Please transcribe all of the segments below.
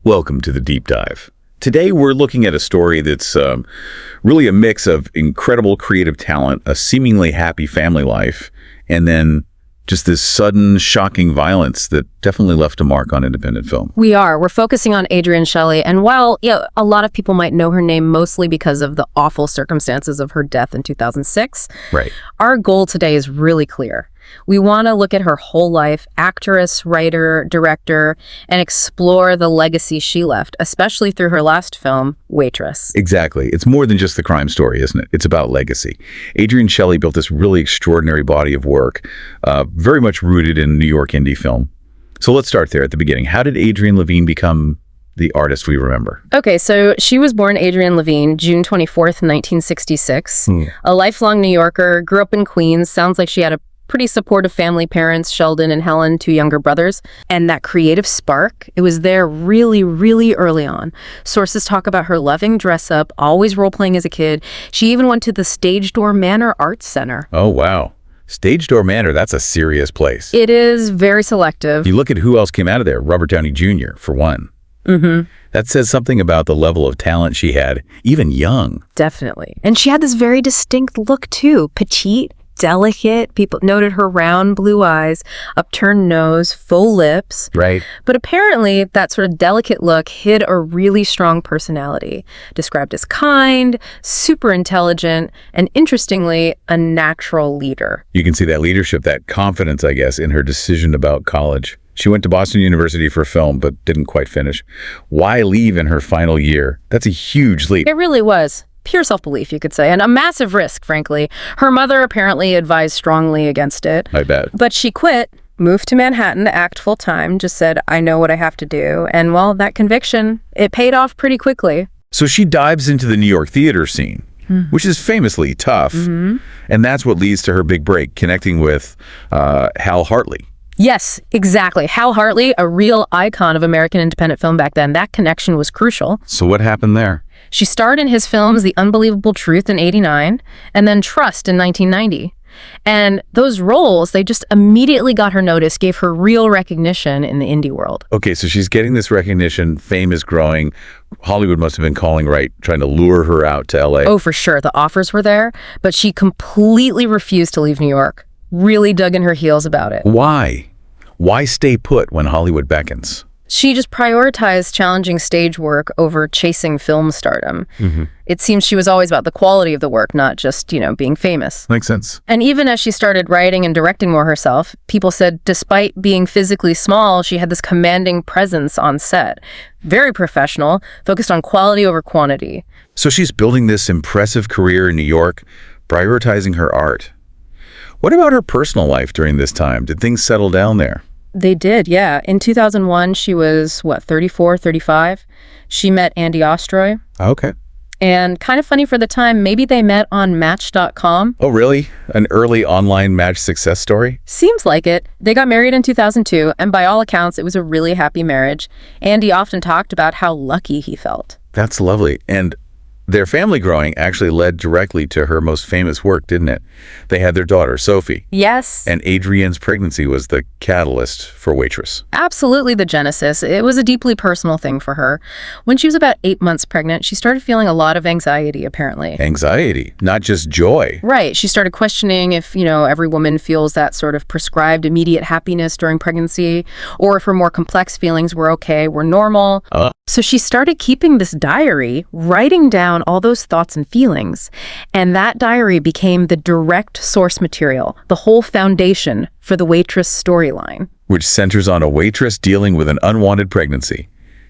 Welcome to the Deep Dive. Today we're looking at a story that's really a mix of incredible creative talent, a seemingly happy family life, and then just this sudden, shocking violence that definitely left a mark on independent film. We're focusing on Adrienne Shelly, and while a lot of people might know her name mostly because of the awful circumstances of her death in 2006, Right. Our goal today is really clear. We want to look at her whole life, actress, writer, director, and explore the legacy she left, especially through her last film, Waitress. Exactly. It's more than just the crime story, isn't it? It's about legacy. Adrienne Shelly built this really extraordinary body of work, very much rooted in New York indie film. So let's start there at the beginning. How did Adrienne Levine become the artist we remember? Okay, so she was born Adrienne Levine, June 24th, 1966. A lifelong New Yorker, grew up in Queens. Sounds like she had a pretty supportive family, parents, Sheldon and Helen, two younger brothers. And that creative spark, it was there really, really early on. Sources talk about her loving dress up, always role-playing as a kid. She even went to the Stage Door Manor Arts Center. Oh, wow. Stage Door Manor, that's a serious place. It is very selective. You look at who else came out of there. Robert Downey Jr., for one. That says something about the level of talent she had, even young. Definitely. And she had this very distinct look, too. Petite, delicate. People noted her round blue eyes, upturned nose, full lips. Right. But apparently, that sort of delicate look hid a really strong personality. Described as kind, super intelligent, and interestingly, a natural leader. You can see that leadership, that confidence, I guess, in her decision about college. She went to Boston University for film, but didn't quite finish. Why leave in her final year? That's a huge leap. It really was. Pure self-belief, you could say, and a massive risk, frankly. Her mother apparently advised strongly against it. I bet. But she quit, moved to Manhattan to act full-time, just said, I know what I have to do. And, well, that conviction, it paid off pretty quickly. So she dives into the New York theater scene, which is famously tough. And that's what leads to her big break, connecting with Hal Hartley. Yes, exactly. Hal Hartley, a real icon of American independent film back then. That connection was crucial. So what happened there? She starred in his films The Unbelievable Truth in '89 and then Trust in 1990. And those roles, they just immediately got her notice, gave her real recognition in the indie world. Okay, so she's getting this recognition, fame is growing. Hollywood must have been calling, right, trying to lure her out to LA. Oh, for sure. The offers were there, but she completely refused to leave New York. Really dug in her heels about it. Why? Why stay put when Hollywood beckons? She just prioritized challenging stage work over chasing film stardom. It seems she was always about the quality of the work, not just, being famous. Makes sense. And even as she started writing and directing more herself, people said despite being physically small, she had this commanding presence on set. Very professional, focused on quality over quantity. So she's building this impressive career in New York, prioritizing her art. What about her personal life during this time? Did things settle down there? They did, yeah. In 2001, she was, 34, 35? She met Andy Ostroy. Okay. And kind of funny for the time, maybe they met on Match.com. Oh, really? An early online match success story? Seems like it. They got married in 2002, and by all accounts, it was a really happy marriage. Andy often talked about how lucky he felt. That's lovely. And their family growing actually led directly to her most famous work, didn't it? They had their daughter, Sophie. Yes. And Adrienne's pregnancy was the catalyst for Waitress. Absolutely the genesis. It was a deeply personal thing for her. When she was about 8 months pregnant, she started feeling a lot of anxiety, apparently. Anxiety, not just joy. Right. She started questioning if, every woman feels that sort of prescribed immediate happiness during pregnancy, or if her more complex feelings were okay, were normal. So she started keeping this diary, writing down all those thoughts and feelings. And that diary became the direct source material, the whole foundation for the Waitress storyline. Which centers on a waitress dealing with an unwanted pregnancy.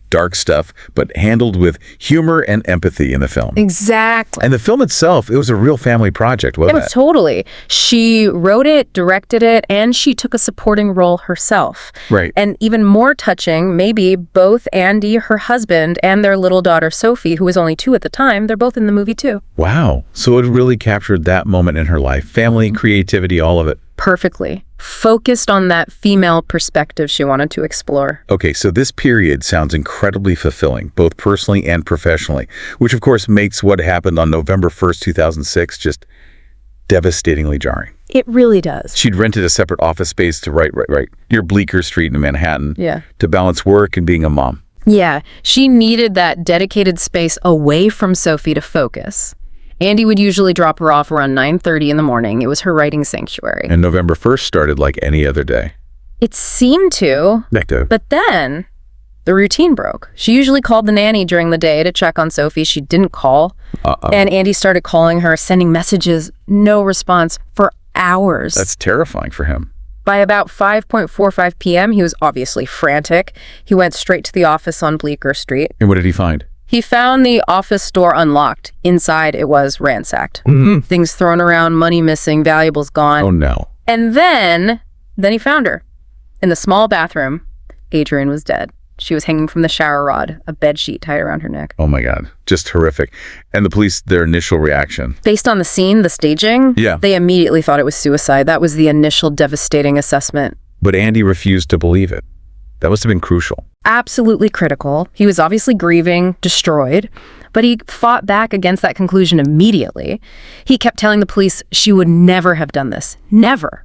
Dark stuff, but handled with humor and empathy in the film. Exactly. And the film itself, it was a real family project, wasn't it? Totally. She wrote it, directed it, and she took a supporting role herself. Right. And even more touching, maybe both Andy, her husband, and their little daughter, Sophie, who was only 2 at the time, they're both in the movie too. Wow. So it really captured that moment in her life. Family, creativity, all of it. Perfectly. Focused on that female perspective she wanted to explore. Okay, so this period sounds incredibly fulfilling, both personally and professionally, which of course makes what happened on November 1st, 2006 just devastatingly jarring. It really does. She'd rented a separate office space to write near Bleecker Street in Manhattan Yeah. to balance work and being a mom. Yeah, she needed that dedicated space away from Sophie to focus. Andy would usually drop her off around 9:30 in the morning. It was her writing sanctuary. And November 1st started like any other day. It seemed to, but then the routine broke. She usually called the nanny during the day to check on Sophie. She didn't call. And Andy started calling her, sending messages, no response for hours. That's terrifying for him. By about 5:45 p.m., he was obviously frantic. He went straight to the office on Bleecker Street. And what did he find? He found the office door unlocked. Inside, it was ransacked. Things thrown around, money missing, valuables gone. Oh, no. And then he found her. In the small bathroom, Adrienne was dead. She was hanging from the shower rod, a bed sheet tied around her neck. Oh, my God. Just horrific. And the police, their initial reaction? Based on the scene, the staging, they immediately thought it was suicide. That was the initial devastating assessment. But Andy refused to believe it. That must have been crucial. Absolutely critical. He was obviously grieving, destroyed, but he fought back against that conclusion immediately. He kept telling the police she would never have done this. Never.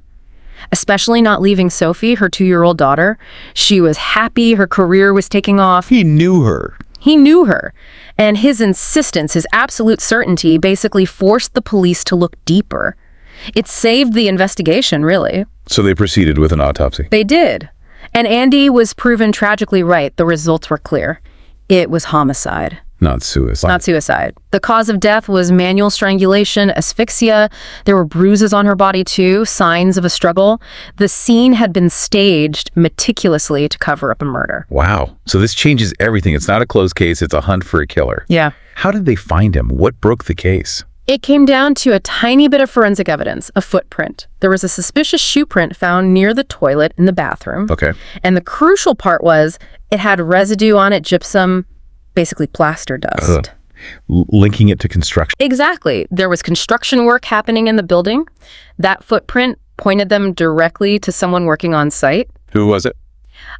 Especially not leaving Sophie, her 2-year-old daughter. She was happy. Her career was taking off. He knew her. He knew her. And his insistence, his absolute certainty, basically forced the police to look deeper. It saved the investigation, really. So they proceeded with an autopsy. They did. And Andy was proven tragically right. The results were clear. It was homicide. Not suicide. Not suicide. The cause of death was manual strangulation, asphyxia. There were bruises on her body too, signs of a struggle. The scene had been staged meticulously to cover up a murder. Wow. So this changes everything. It's not a closed case. It's a hunt for a killer. Yeah. How did they find him? What broke the case? It came down to a tiny bit of forensic evidence, a footprint. There was a suspicious shoe print found near the toilet in the bathroom. Okay. And the crucial part was it had residue on it, gypsum, basically plaster dust. Linking it to construction. Exactly. There was construction work happening in the building. That footprint pointed them directly to someone working on site. Who was it?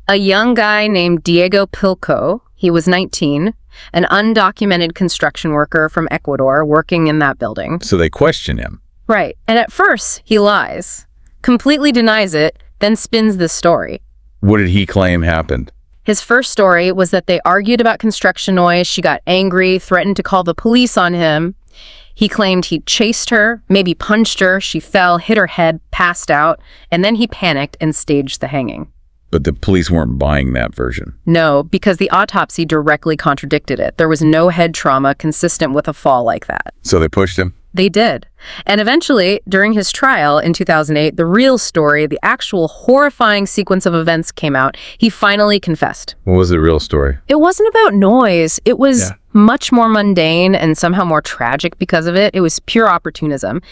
A young guy named Diego Pilco. He was 19, an undocumented construction worker from Ecuador working in that building. So they question him. Right. And at first, he lies, completely denies it, then spins this story. What did he claim happened? His first story was that they argued about construction noise. She got angry, threatened to call the police on him. He claimed he chased her, maybe punched her. She fell, hit her head, passed out, and then he panicked and staged the hanging. But the police weren't buying that version. No, because the autopsy directly contradicted it. There was no head trauma consistent with a fall like that. So they pushed him? They did. And eventually, during his trial in 2008, the real story, the actual horrifying sequence of events came out. He finally confessed. What was the real story? It wasn't about noise. It was much more mundane and somehow more tragic because of it. It was pure opportunism.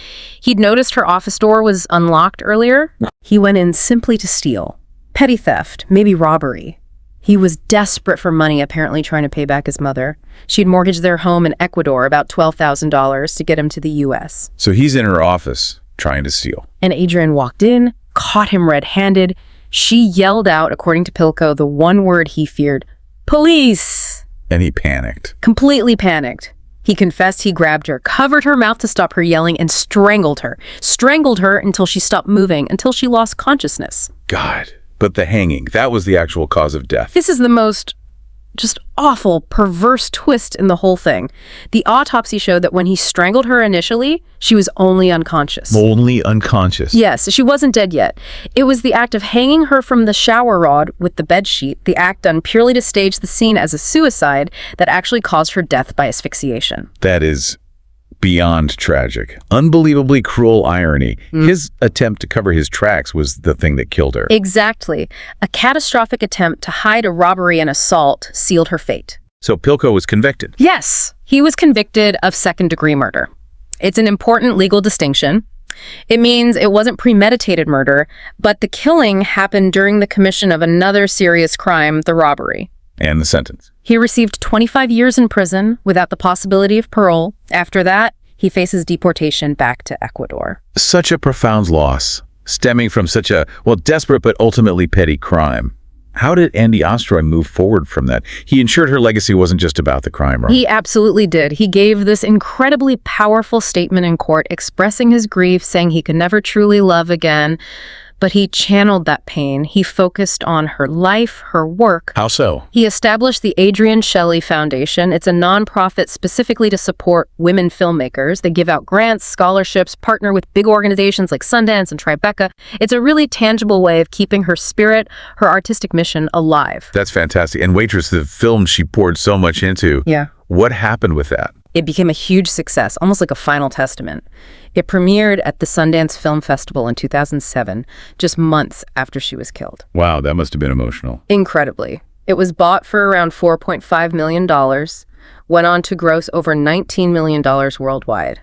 He'd noticed her office door was unlocked earlier. He went in simply to steal. Petty theft, maybe robbery. He was desperate for money, apparently trying to pay back his mother. She'd mortgaged their home in Ecuador, about $12,000, to get him to the U.S. So he's in her office trying to steal. And Adrienne walked in, caught him red-handed. She yelled out, according to Pilco, the one word he feared, "Police!" And he panicked. Completely panicked. He confessed he grabbed her, covered her mouth to stop her yelling, and strangled her. Strangled her until she stopped moving, until she lost consciousness. God. But the hanging, that was the actual cause of death. This is the most just awful, perverse twist in the whole thing. The autopsy showed that when he strangled her initially, she was only unconscious. Only unconscious? Yes, she wasn't dead yet. It was the act of hanging her from the shower rod with the bed sheet, the act done purely to stage the scene as a suicide, that actually caused her death by asphyxiation. That is beyond tragic. Unbelievably cruel irony. His attempt to cover his tracks was the thing that killed her. Exactly. A catastrophic attempt to hide a robbery and assault sealed her fate. So Pilco was convicted? Yes. He was convicted of second-degree murder. It's an important legal distinction. It means it wasn't premeditated murder, but the killing happened during the commission of another serious crime, the robbery. And the sentence? He received 25 years in prison without the possibility of parole. After that, he faces deportation back to Ecuador. Such a profound loss, stemming from such a, desperate but ultimately petty crime. How did Andy Ostroy move forward from that? He ensured her legacy wasn't just about the crime, right? He absolutely did. He gave this incredibly powerful statement in court expressing his grief, saying he could never truly love again. But he channeled that pain. He focused on her life, her work. How so? He established the Adrienne Shelly Foundation. It's a nonprofit specifically to support women filmmakers. They give out grants, scholarships, partner with big organizations like Sundance and Tribeca. It's a really tangible way of keeping her spirit, her artistic mission alive. That's fantastic. And Waitress, the film she poured so much into. Yeah. What happened with that? It became a huge success, almost like a final testament. It premiered at the Sundance Film Festival in 2007, just months after she was killed. Wow, that must have been emotional. Incredibly. It was bought for around $4.5 million, went on to gross over $19 million worldwide.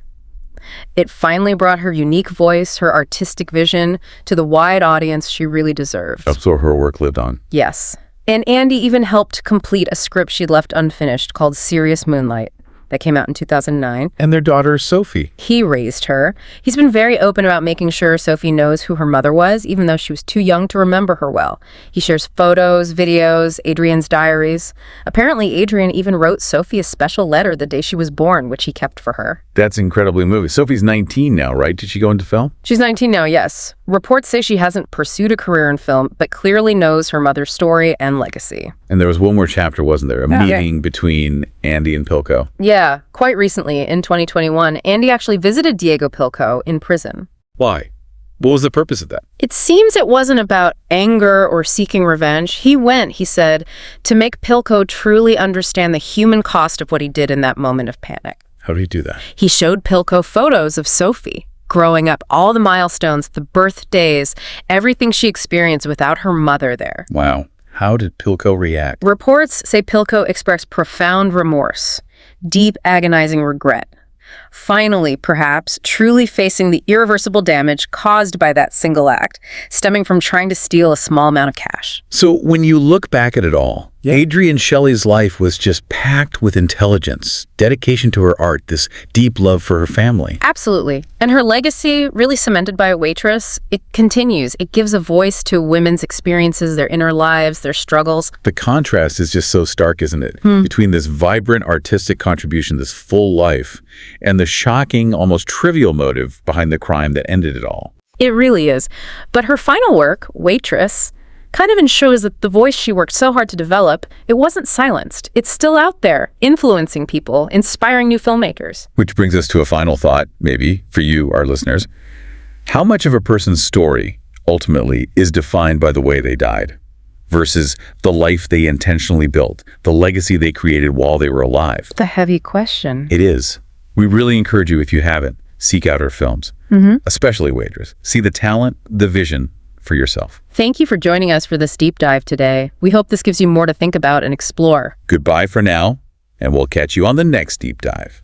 It finally brought her unique voice, her artistic vision, to the wide audience she really deserved. That's what her work lived on. Yes. And Andy even helped complete a script she'd left unfinished called Serious Moonlight that came out in 2009. And their daughter, Sophie. He raised her. He's been very open about making sure Sophie knows who her mother was, even though she was too young to remember her well. He shares photos, videos, Adrienne's diaries. Apparently, Adrienne even wrote Sophie a special letter the day she was born, which he kept for her. That's incredibly moving. Sophie's 19 now, right? Did she go into film? She's 19 now, yes. Reports say she hasn't pursued a career in film, but clearly knows her mother's story and legacy. And there was one more chapter, wasn't there? A meeting between Andy and Pilko. Yeah, quite recently, in 2021, Andy actually visited Diego Pilko in prison. Why? What was the purpose of that? It seems it wasn't about anger or seeking revenge. He went, he said, to make Pilko truly understand the human cost of what he did in that moment of panic. How did he do that? He showed Pilko photos of Sophie growing up, all the milestones, the birthdays, everything she experienced without her mother there. Wow. How did Pilko react? Reports say Pilko expressed profound remorse, deep, agonizing regret. Finally, perhaps, truly facing the irreversible damage caused by that single act, stemming from trying to steal a small amount of cash. So when you look back at it all, Adrienne Shelly's life was just packed with intelligence, dedication to her art, this deep love for her family. Absolutely. And her legacy, really cemented by Waitress, it continues. It gives a voice to women's experiences, their inner lives, their struggles. The contrast is just so stark, isn't it? Between this vibrant artistic contribution, this full life, and the shocking, almost trivial motive behind the crime that ended it all. It really is. But her final work, Waitress, kind of ensures that the voice she worked so hard to develop, it wasn't silenced. It's still out there, influencing people, inspiring new filmmakers. Which brings us to a final thought, maybe, for you, our listeners. How much of a person's story, ultimately, is defined by the way they died versus the life they intentionally built, the legacy they created while they were alive? The heavy question. It is. We really encourage you, if you haven't, seek out her films, especially Waitress. See the talent, the vision for yourself. Thank you for joining us for this deep dive today. We hope this gives you more to think about and explore. Goodbye for now, and we'll catch you on the next deep dive.